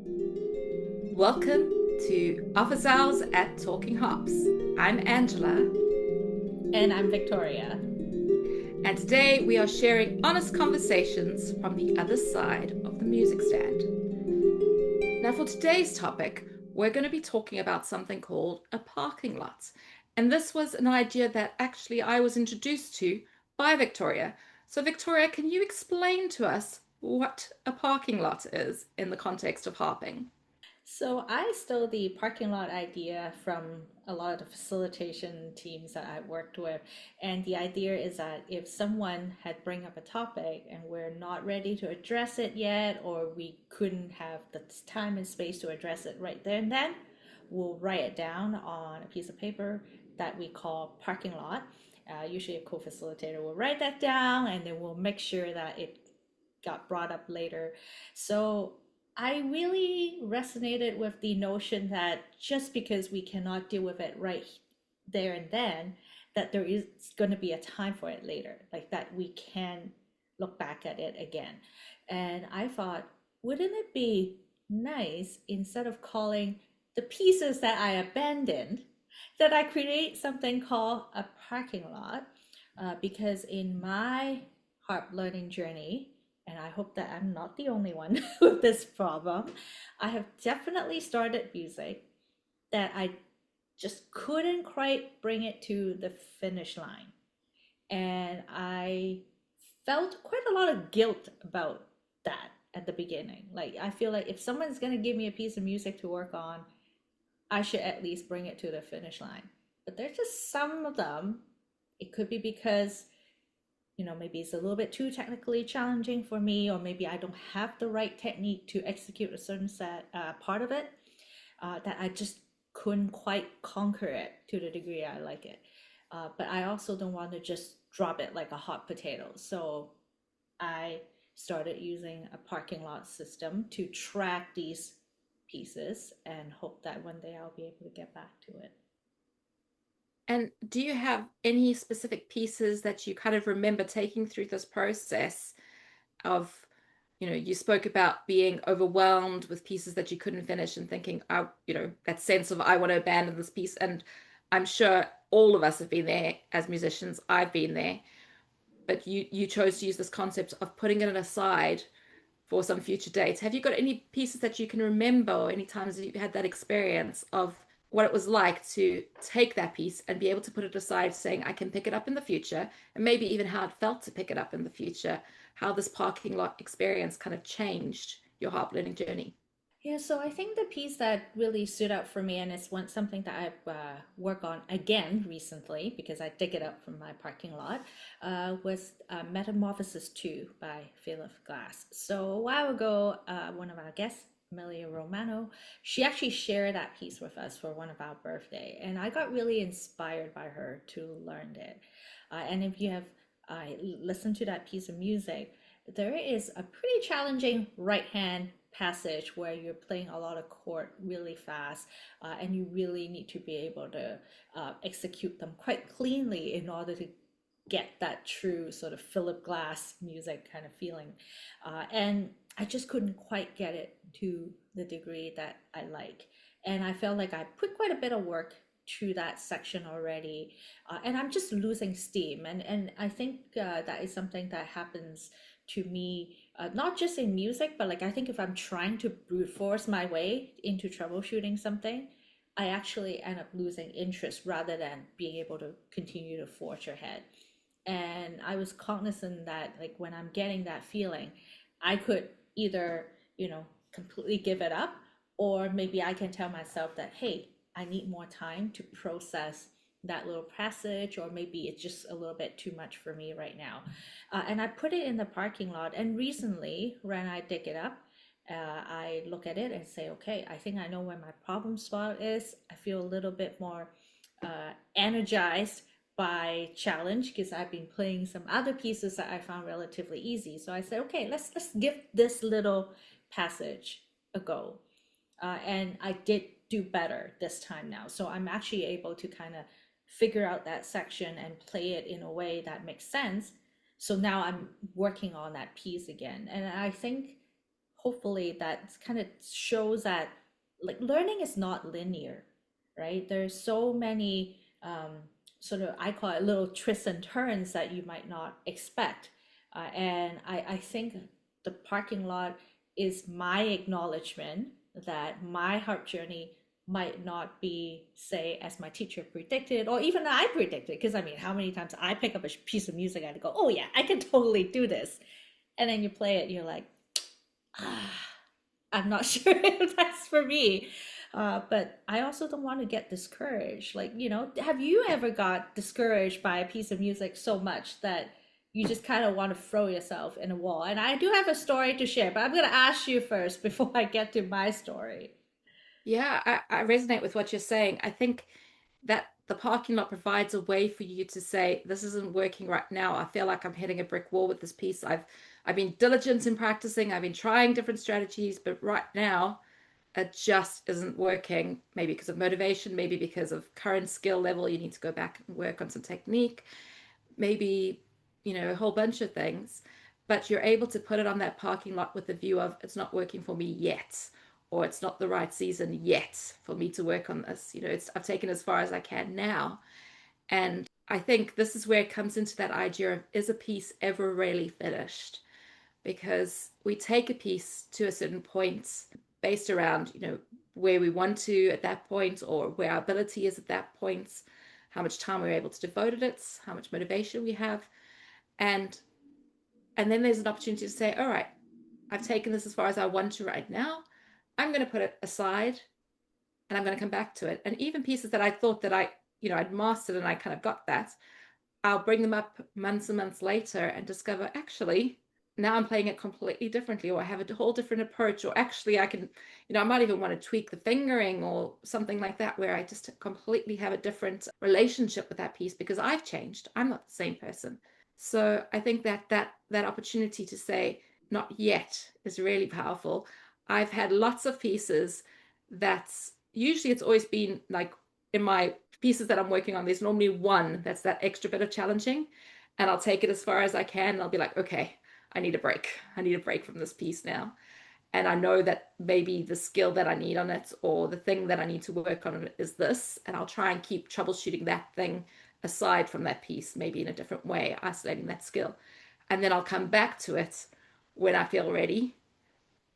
Welcome to Office Hours at Talking Harps. I'm Angela, And I'm Victoria. and today we are sharing honest conversations from the other side of the music stand. Now, for today's topic, we're going to be talking about something called a parking lot. And this was an idea that actually I was introduced to by Victoria. So, Victoria, can you explain to us what a parking lot is in the context of harping? So I stole the parking lot idea from a lot of the facilitation teams that I worked with. And the idea is that if someone had bring up a topic and we're not ready to address it yet, or we couldn't have the time and space to address it right there and then, we'll write it down on a piece of paper that we call parking lot. Usually a co-facilitator will write that down and then we'll make sure that it got brought up later. So I really resonated with the notion that just because we cannot deal with it right there and then, that there is going to be a time for it later, like that we can look back at it again. And I thought, wouldn't it be nice instead of calling the pieces that I abandoned, that I create something called a parking lot? Because in my harp learning journey, and I hope that I'm not the only one with this problem, I have definitely started music that I just couldn't quite bring it to the finish line. And I felt quite a lot of guilt about that at the beginning. Like, I feel like if someone's going to give me a piece of music to work on, I should at least bring it to the finish line. But there's just some of them. It could be because maybe it's a little bit too technically challenging for me, or maybe I don't have the right technique to execute a certain part of it, that I just couldn't quite conquer it to the degree I like it. But I also don't want to just drop it like a hot potato. So I started using a parking lot system to track these pieces and hope that one day I'll be able to get back to it. And do you have any specific pieces that you kind of remember taking through this process of, you spoke about being overwhelmed with pieces that you couldn't finish and thinking, that sense of I want to abandon this piece. And I'm sure all of us have been there as musicians. I've been there, but you chose to use this concept of putting it aside for some future dates. Have you got any pieces that you can remember, or any times that you had that experience of what it was like to take that piece and be able to put it aside, saying, I can pick it up in the future, and maybe even how it felt to pick it up in the future, how this parking lot experience kind of changed your harp learning journey? Yeah, so I think the piece that really stood out for me, and it's something that I've worked on again recently because I dig it up from my parking lot, was Metamorphosis 2 by Philip Glass. So a while ago, one of our guests, Amelia Romano, she actually shared that piece with us for one of our birthday, and I got really inspired by her to learn it. And if you have listened to that piece of music, there is a pretty challenging right hand passage where you're playing a lot of chord really fast, and you really need to be able to execute them quite cleanly in order to get that true sort of Philip Glass music kind of feeling. And I just couldn't quite get it to the degree that I like. And I felt like I put quite a bit of work to that section already, and I'm just losing steam. And I think that is something that happens to me, not just in music, but like I think if I'm trying to brute force my way into troubleshooting something, I actually end up losing interest rather than being able to continue to forge ahead. And I was cognizant that like when I'm getting that feeling, I could either, completely give it up, or maybe I can tell myself that, hey, I need more time to process that little passage, or maybe it's just a little bit too much for me right now. And I put it in the parking lot. And recently, when I dig it up, I look at it and say, okay, I think I know where my problem spot is. I feel a little bit more energized by challenge because I've been playing some other pieces that I found relatively easy. So I said, okay, let's give this little passage a go. And I did do better this time now. So I'm actually able to kind of figure out that section and play it in a way that makes sense. So now I'm working on that piece again. And I think hopefully that kind of shows that like learning is not linear, right? There's so many sort of, I call it little twists and turns that you might not expect. And I think the parking lot is my acknowledgement that my harp journey might not be, say, as my teacher predicted, or even I predicted. Because I mean, how many times I pick up a piece of music and I go, oh yeah, I can totally do this. And then you play it, and you're like, ah, I'm not sure if that's for me. But I also don't want to get discouraged. Like, have you ever got discouraged by a piece of music so much that you just kind of want to throw yourself in a wall? And I do have a story to share, but I'm going to ask you first before I get to my story. Yeah, I resonate with what you're saying. I think that the parking lot provides a way for you to say, this isn't working right now. I feel like I'm hitting a brick wall with this piece. I've been diligent in practicing. I've been trying different strategies, but right now it just isn't working. Maybe because of motivation, maybe because of current skill level. You need to go back and work on some technique, maybe, a whole bunch of things. But you're able to put it on that parking lot with the view of it's not working for me yet, or it's not the right season yet for me to work on this. I've taken as far as I can now. And I think this is where it comes into that idea of, is a piece ever really finished? Because we take a piece to a certain point based around, where we want to at that point, or where our ability is at that point, how much time we're able to devote to it, how much motivation we have. And and then there's an opportunity to say, all right, I've taken this as far as I want to right now. I'm going to put it aside and I'm going to come back to it. And even pieces that I thought that I'd mastered and I kind of got that, I'll bring them up months and months later and discover, actually, now I'm playing it completely differently, or I have a whole different approach, or actually I can, I might even want to tweak the fingering or something like that, where I just completely have a different relationship with that piece because I've changed. I'm not the same person. So I think that opportunity to say not yet is really powerful. I've had lots of pieces that's usually it's always been like in my pieces that I'm working on, there's normally one that's that extra bit of challenging, and I'll take it as far as I can. And I'll be like, okay, I need a break. I need a break from this piece now. And I know that maybe the skill that I need on it or the thing that I need to work on it is this. And I'll try and keep troubleshooting that thing aside from that piece, maybe in a different way, isolating that skill. And then I'll come back to it when I feel ready.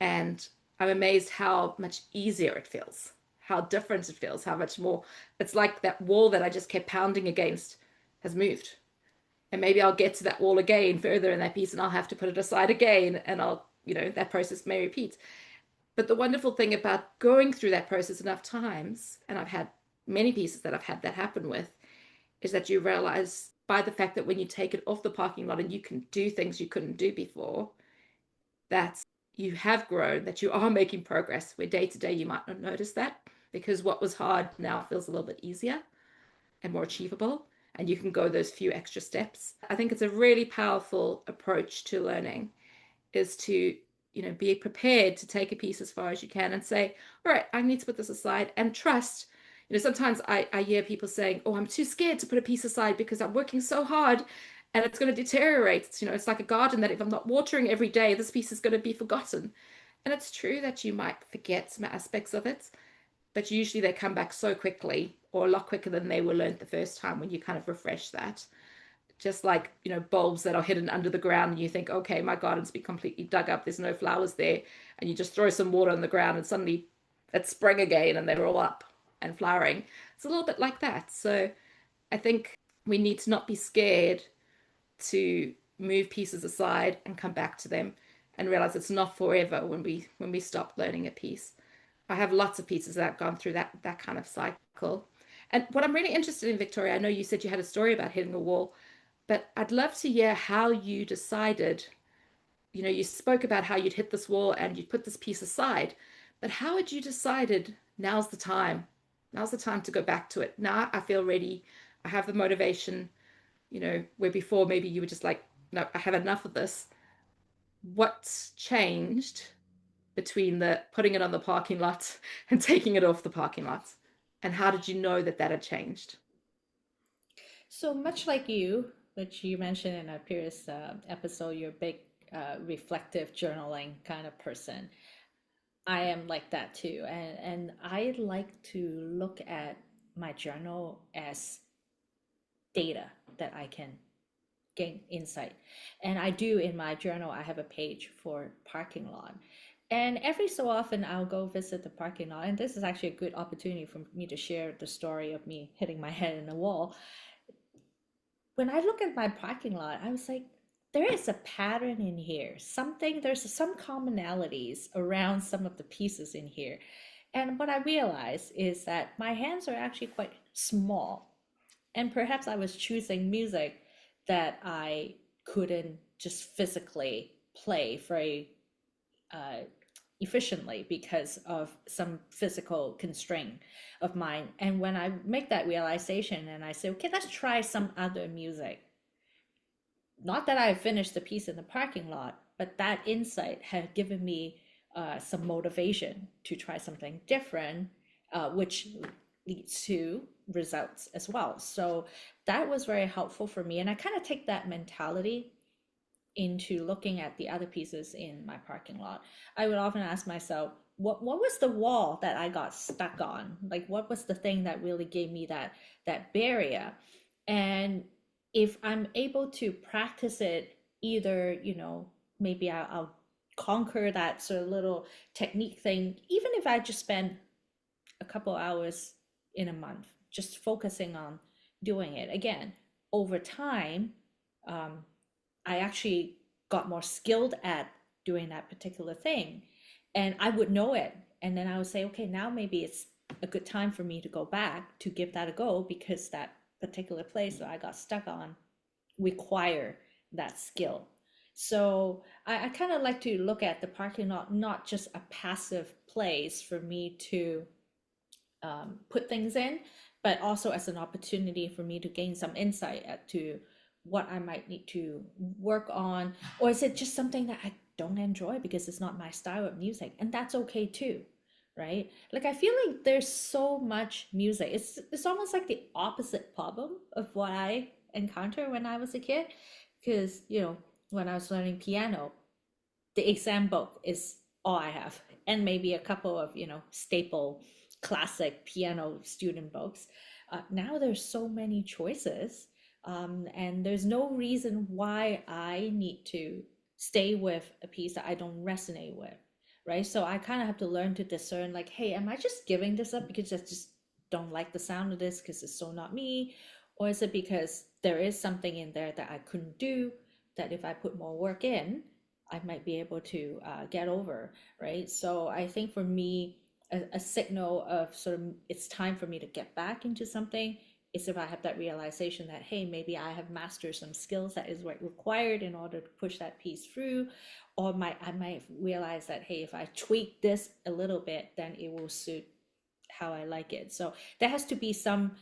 And I'm amazed how much easier it feels, how different it feels, how much more. It's like that wall that I just kept pounding against has moved. And maybe I'll get to that wall again further in that piece and I'll have to put it aside again. And that process may repeat. But the wonderful thing about going through that process enough times, and I've had many pieces that I've had that happen with, is that you realize by the fact that when you take it off the parking lot and you can do things you couldn't do before, that you have grown, that you are making progress, where day to day you might not notice that because what was hard now feels a little bit easier and more achievable, and you can go those few extra steps. I think it's a really powerful approach to learning, is to be prepared to take a piece as far as you can and say, all right, I need to put this aside and trust. Sometimes I hear people saying, oh, I'm too scared to put a piece aside because I'm working so hard and it's going to deteriorate. It's like a garden that if I'm not watering every day, this piece is going to be forgotten. And it's true that you might forget some aspects of it, but usually they come back so quickly, or a lot quicker than they were learned the first time when you kind of refresh that. Just like, bulbs that are hidden under the ground and you think, okay, my garden's been completely dug up, there's no flowers there, and you just throw some water on the ground and suddenly it's spring again and they're all up and flowering. It's a little bit like that. So I think we need to not be scared to move pieces aside and come back to them and realize it's not forever when we stop learning a piece. I have lots of pieces that have gone through that kind of cycle. And what I'm really interested in, Victoria, I know you said you had a story about hitting a wall, but I'd love to hear how you decided. You spoke about how you'd hit this wall and you'd put this piece aside, but how had you decided now's the time? Now's the time to go back to it. Now I feel ready. I have the motivation, where before maybe you were just like, no, I have enough of this. What's changed between the putting it on the parking lot and taking it off the parking lot? And how did you know that had changed? So much like you, which you mentioned in a previous episode, you're big reflective journaling kind of person. I am like that too. And I like to look at my journal as data that I can gain insight. And I do in my journal, I have a page for parking lot. And every so often I'll go visit the parking lot. And this is actually a good opportunity for me to share the story of me hitting my head in the wall. When I look at my parking lot, I was like, there is a pattern in here. There's some commonalities around some of the pieces in here. And what I realized is that my hands are actually quite small. And perhaps I was choosing music that I couldn't just physically play very uh, efficiently because of some physical constraint of mine. And when I make that realization and I say, okay, let's try some other music, not that I finished the piece in the parking lot, but that insight had given me some motivation to try something different, which leads to results as well. So that was very helpful for me. And I kind of take that mentality into looking at the other pieces in my parking lot. I would often ask myself, what was the wall that I got stuck on? Like what was the thing that really gave me that barrier? And if I'm able to practice it, either, maybe I'll conquer that sort of little technique thing, even if I just spend a couple hours in a month just focusing on doing it again over time. um, I actually got more skilled at doing that particular thing, and I would know it. And then I would say, okay, now maybe it's a good time for me to go back to give that a go, because that particular place that I got stuck on require that skill. So I kind of like to look at the parking lot not just a passive place for me to put things in, but also as an opportunity for me to gain some insight as to what I might need to work on, or is it just something that I don't enjoy because it's not my style of music, and that's okay too, right? Like I feel like there's so much music. It's almost like the opposite problem of what I encountered when I was a kid, because when I was learning piano, the exam book is all I have, and maybe a couple of staple classic piano student books. Now there's so many choices, and there's no reason why I need to stay with a piece that I don't resonate with, right? So I kind of have to learn to discern, like, hey, am I just giving this up because I just don't like the sound of this because it's so not me, or is it because there is something in there that I couldn't do, that if I put more work in, I might be able to get over, right? So I think for me, a signal of sort of it's time for me to get back into something is if I have that realization that, hey, maybe I have mastered some skills that is what required in order to push that piece through, or I might realize that, hey, if I tweak this a little bit, then it will suit how I like it. So there has to be some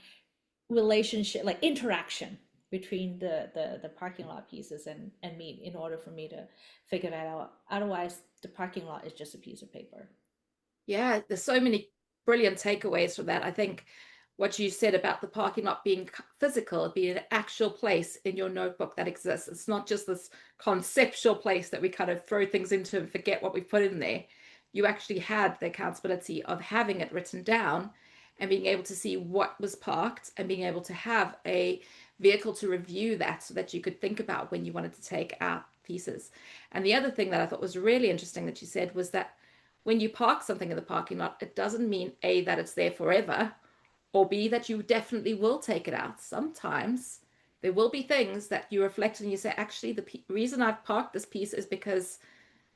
relationship, like interaction between the parking lot pieces and me in order for me to figure that out. Otherwise, the parking lot is just a piece of paper. Yeah, there's so many brilliant takeaways from that. I think what you said about the parking lot being physical, being an actual place in your notebook that exists. It's not just this conceptual place that we kind of throw things into and forget what we put in there. You actually had the accountability of having it written down and being able to see what was parked and being able to have a vehicle to review that so that you could think about when you wanted to take out pieces. And the other thing that I thought was really interesting that you said was that when you park something in the parking lot, it doesn't mean A, that it's there forever, or B, that you definitely will take it out. Sometimes there will be things that you reflect and you say, actually, the reason I've parked this piece is because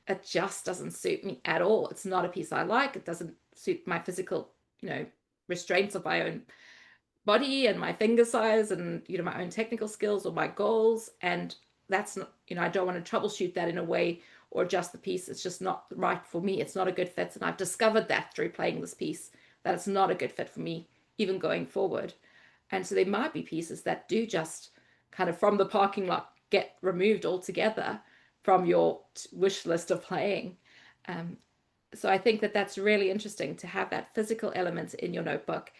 it just doesn't suit me at all. It's not a piece I like. It doesn't suit my physical, restraints of my own body and my finger size and my own technical skills or my goals. And that's not, I don't want to troubleshoot that in a way or adjust the piece. It's just not right for me. It's not a good fit. And I've discovered that through playing this piece, that it's not a good fit for me even going forward. And so there might be pieces that do just kind of from the parking lot get removed altogether from your wish list of playing. um, so I think that that's really interesting to have that physical element in your notebook,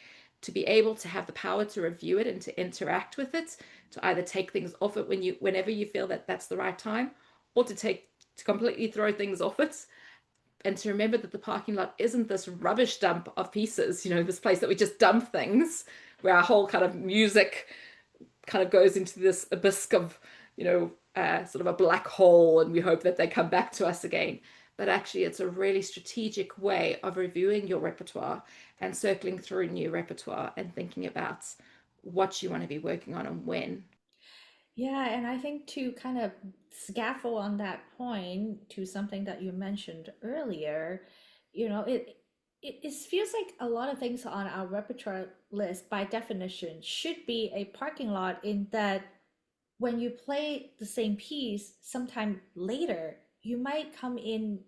to be able to have the power to review it and to interact with it, to either take things off it whenever you feel that that's the right time, or to take to completely throw things off it, and to remember that the parking lot isn't this rubbish dump of pieces, this place that we just dump things, where our whole kind of music kind of goes into this abyss of, sort of a black hole, and we hope that they come back to us again. But actually, it's a really strategic way of reviewing your repertoire and circling through new repertoire and thinking about what you want to be working on and when. Yeah, and I think to kind of scaffold on that point to something that you mentioned earlier, it feels like a lot of things on our repertoire list by definition should be a parking lot in that when you play the same piece sometime later, you might come in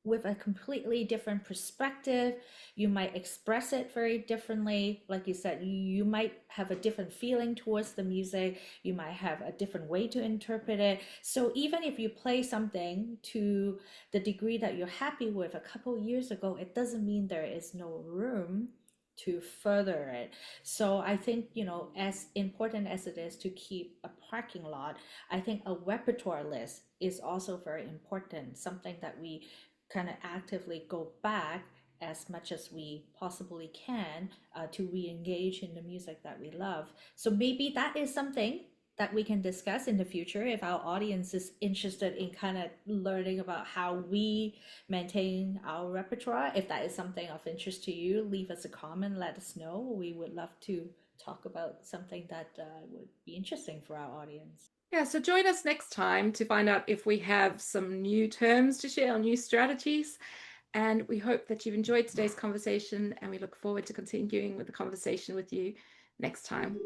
with a completely different perspective. You might express it very differently. Like you said, you might have a different feeling towards the music. You might have a different way to interpret it. So even if you play something to the degree that you're happy with a couple years ago, it doesn't mean there is no room to further it. So I think, as important as it is to keep a parking lot, I think a repertoire list is also very important, something that we kind of actively go back as much as we possibly can to re-engage in the music that we love. So maybe that is something that we can discuss in the future if our audience is interested in kind of learning about how we maintain our repertoire. If that is something of interest to you, leave us a comment, let us know. We would love to talk about something that would be interesting for our audience. Yeah, so join us next time to find out if we have some new terms to share, or new strategies. And we hope that you've enjoyed today's conversation, and we look forward to continuing with the conversation with you next time.